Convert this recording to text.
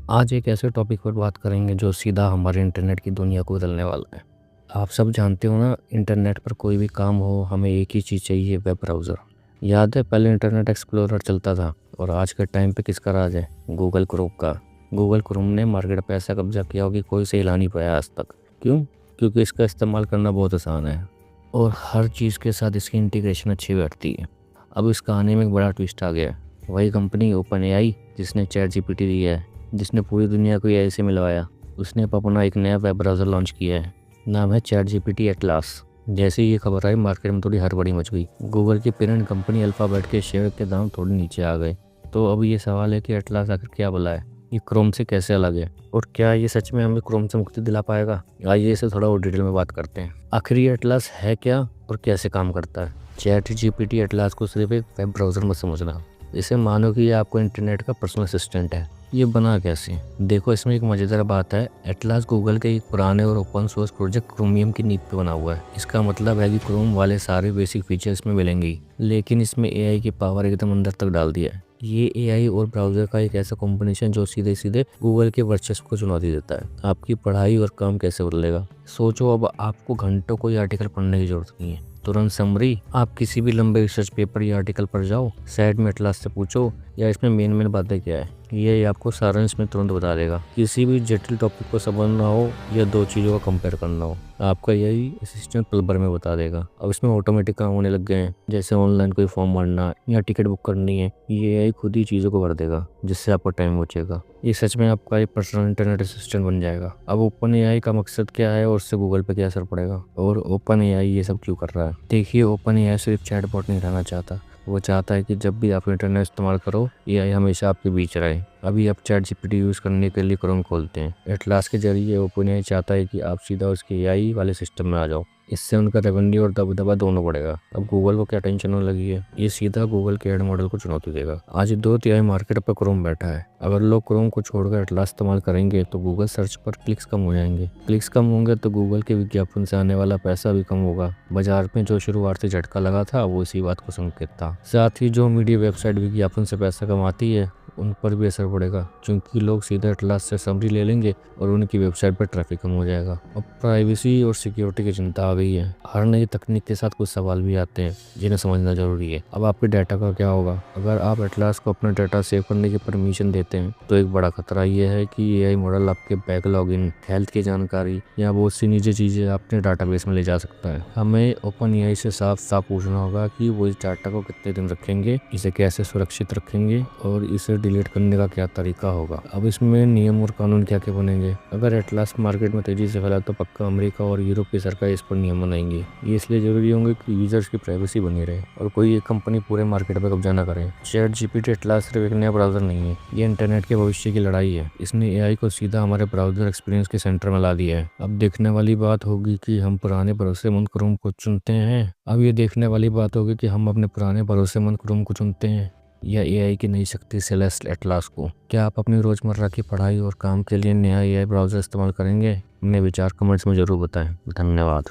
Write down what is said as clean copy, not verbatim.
आज एक ऐसे टॉपिक पर बात करेंगे जो सीधा हमारे इंटरनेट की दुनिया को बदलने वाला है। आप सब जानते हो ना, इंटरनेट पर कोई भी काम हो हमें एक ही चीज़ चाहिए, वेब ब्राउज़र। याद है पहले इंटरनेट एक्सप्लोरर चलता था और आज के टाइम पे किसका राज है? गूगल क्रोम का। गूगल क्रोम ने मार्केट पे ऐसा कब्जा किया हो कि कोई से हिला नहीं पाया आज तक। क्यों? क्योंकि इसका इस्तेमाल करना बहुत आसान है और हर चीज़ के साथ इसकी इंटीग्रेशन अच्छी बैठती है। अब इस कहानी में एक बड़ा ट्विस्ट आ गया है। वही कंपनी ओपन एआई जिसने चैट जीपीटी दिया है, जिसने पूरी दुनिया को एआई से मिलवाया, उसने अब अपना एक नया वेब ब्राउज़र लॉन्च किया है। नाम है चैट जीपीटी एटलास। जैसे ही ये खबर आई मार्केट में थोड़ी हड़बड़ी मच गई। गूगल की पेरेंट कंपनी अल्फ़ाबेट के शेयर के दाम थोड़े नीचे आ गए। तो अब ये सवाल है कि एटलास आखिर क्या भला है? ये क्रोम से कैसे अलग है और क्या ये सच में हमें क्रोम से मुक्ति दिला पाएगा? आइए इसे थोड़ा और डिटेल में बात करते हैं। आखिर ये एटलास है क्या और कैसे काम करता है? चैट जीपीटी एटलास को सिर्फ एक वेब ब्राउज़र मत समझना। इसे मानो कि ये आपको इंटरनेट का पर्सनल असिस्टेंट है। ये बना कैसे? देखो, इसमें एक मज़ेदार बात है। एटलास गूगल के एक पुराने और ओपन सोर्स प्रोजेक्ट क्रोमियम की नींव पे बना हुआ है। इसका मतलब है कि क्रोम वाले सारे बेसिक फीचर इसमें मिलेंगे ही, लेकिन इसमें एआई की पावर एकदम अंदर तक डाल दिया है। ये एआई और ब्राउज़र का एक ऐसा कॉम्बिनेशन जो सीधे सीधे गूगल के वर्चस्व को चुनौती देता है। आपकी पढ़ाई और काम कैसे बदलेगा? सोचो, अब आपको घंटों कोई आर्टिकल पढ़ने की जरूरत नहीं है। तुरंत समरी, आप किसी भी लंबे रिसर्च पेपर या आर्टिकल पर जाओ, साइड में एटलास से पूछो या इसमें मेन बातें क्या है, ये आपको सारांश में तुरंत बता देगा। किसी भी जटिल टॉपिक को समझना हो या दो चीज़ों का कंपेयर करना हो, आपका यही असिस्टेंट पल भर में बता देगा। अब इसमें ऑटोमेटिक काम होने लग गए हैं, जैसे ऑनलाइन कोई फॉर्म भरना या टिकट बुक करनी है, ये एआई खुद ही चीज़ों को भर देगा, जिससे आपका टाइम बचेगा। ये सच में आपका एक पर्सनल इंटरनेट असिस्टेंट बन जाएगा। अब ओपन एआई का मकसद क्या है और उससे गूगल पे क्या असर पड़ेगा, और ओपन एआई ये सब क्यों कर रहा है? देखिए, ओपन एआई सिर्फ चैटबॉट नहीं रहना चाहता। वो चाहता है कि जब भी आप इंटरनेट इस्तेमाल करो, एआई हमेशा आपके बीच रहे। अभी आप चैट जीपीटी यूज़ करने के लिए क्रोम खोलते हैं, एटलास के जरिए ओपन एआई चाहता है कि आप सीधा उसके एआई वाले सिस्टम में आ जाओ। इससे उनका रेवेन्यू और दबदबा दोनों बढ़ेगा। अब गूगल को क्या टेंशन होने लगी है? ये सीधा गूगल के एड मॉडल को चुनौती देगा। आज 2/3 मार्केट पर क्रोम बैठा है। अगर लोग क्रोम को छोड़कर एटलास इस्तेमाल करेंगे तो गूगल सर्च पर क्लिक्स कम हो जाएंगे। क्लिक्स कम होंगे तो गूगल के विज्ञापन से आने वाला पैसा भी कम होगा। बाजार में जो शुरुआत से झटका लगा था वो इसी बात को संकेत था। साथ ही जो मीडिया वेबसाइट विज्ञापन से पैसा कमाती है उन पर भी असर पड़ेगा, क्योंकि लोग सीधे एटलास से समरी ले लेंगे और उनकी वेबसाइट पर ट्रैफिक कम हो जाएगा। अब प्राइवेसी और सिक्योरिटी की चिंता आ गई है। हर नई तकनीक के साथ कुछ सवाल भी आते हैं जिन्हें समझना जरूरी है। अब आपके डाटा का क्या होगा? अगर आप एटलास को अपना डाटा सेव करने की परमिशन देते हैं तो एक बड़ा खतरा ये है कि एआई मॉडल आपके बैंक लॉगिन, हेल्थ की जानकारी या बहुत सी निजी चीज़ें अपने डाटाबेस में ले जा सकता है। हमें ओपन एआई से साफ साफ पूछना होगा कि वो इस डाटा को कितने दिन रखेंगे, इसे कैसे सुरक्षित रखेंगे और इसे डिलीट करने का क्या तरीका होगा। अब इसमें नियम और कानून क्या क्या बनेंगे? अगर एटलास मार्केट में तेजी से फैला तो पक्का अमेरिका और यूरोप की सरकार इस पर नियम बनाएंगी। ये इसलिए जरूरी होंगे कि यूजर्स की प्राइवेसी बनी रहे और कोई एक कंपनी पूरे मार्केट पर कब्जा न करे। चैट जीपीटी एटलास सिर्फ एक नया ब्राउजर नहीं है, ये इंटरनेट के भविष्य की लड़ाई है। इसने एआई को सीधा हमारे ब्राउजर एक्सपीरियंस के सेंटर में ला दिया है। अब देखने वाली बात होगी कि हम पुराने भरोसेमंद क्रोम को चुनते हैं अब ये देखने वाली बात होगी कि हम अपने पुराने भरोसेमंद क्रोम को चुनते हैं या एआई की नई शक्ति सेलेस्ट एटलास को। क्या आप अपनी रोजमर्रा की पढ़ाई और काम के लिए नया एआई ब्राउजर इस्तेमाल करेंगे? अपने विचार कमेंट्स में जरूर बताएं। धन्यवाद।